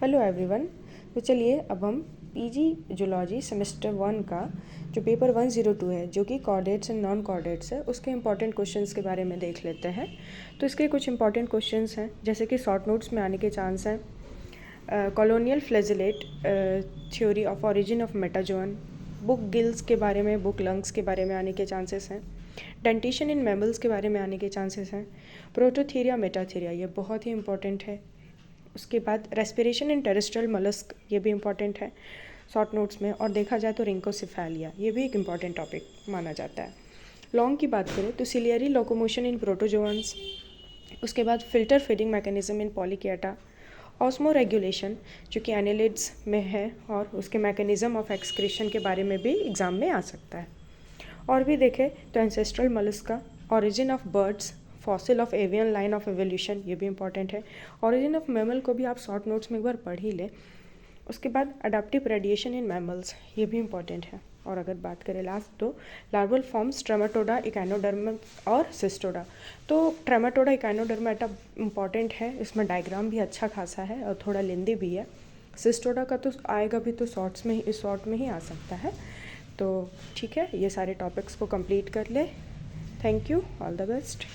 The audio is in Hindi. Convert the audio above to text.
Hello everyone. तो चलिए अब हम पीजी जूलॉजी सेमेस्टर 1 का जो पेपर 102 है, जो कि कॉर्डेट्स एंड नॉन कॉर्डेट्स है, उसके इंपॉर्टेंट क्वेश्चंस के बारे में देख लेते हैं। तो इसके कुछ इंपॉर्टेंट क्वेश्चंस हैं, जैसे कि शॉर्ट नोट्स में आने के चांस हैं। Colonial flagellate theory of origin of metazoan, book gills के बारे में, बुक लंग्स के बारे में आने के चांसेस हैं। डेंटिशन इन मैमल्स के बारे में आने के चांसेस हैं। प्रोटोथीरिया मेटाथीरिया, ये बहुत ही इंपॉर्टेंट है। उसके बाद रेस्पिरेशन इन टेरेस्ट्रियल मलस्क, ये भी इम्पॉर्टेंट है शॉर्ट नोट्स में। और देखा जाए तो रिंकोसिफेलिया, ये भी एक इम्पॉर्टेंट टॉपिक माना जाता है। लॉन्ग की बात करें तो सिलियरी लोकोमोशन इन प्रोटोजोअन्स, उसके बाद filter feeding mechanism in polychaeta, osmoregulation जो कि एनालिड्स में है, और उसके मैकेनिज्म ऑफ एक्सक्रीशन के बारे में भी एग्जाम में आ सकता है। और भी देखें तो ancestral mollusca, origin of birds, fossil of avian line of evolution, ये भी इंपॉर्टेंट है। ओरिजिन ऑफ मैमल को भी आप शॉर्ट नोट्स में एक बार पढ़ ही लें। उसके बाद अडाप्टिव रेडिएशन इन मैमल्स, ये भी इंपॉर्टेंट है। और अगर बात करें लास्ट तो लार्वल फॉर्म्स ट्रेमाटोडा, इकाइनोडर्मा और सिस्टोडा। तो ट्रेमाटोडा इकाइनोडर्मेटा इंपॉर्टेंट है, इसमें डायग्राम भी अच्छा खासा है और थोड़ा लेंदी भी है। सिस्टोडा का तो आएगा भी तो शॉर्ट में ही आ सकता है। तो ठीक है, ये सारे टॉपिक्स को कंप्लीट कर ले। Thank you, all the best.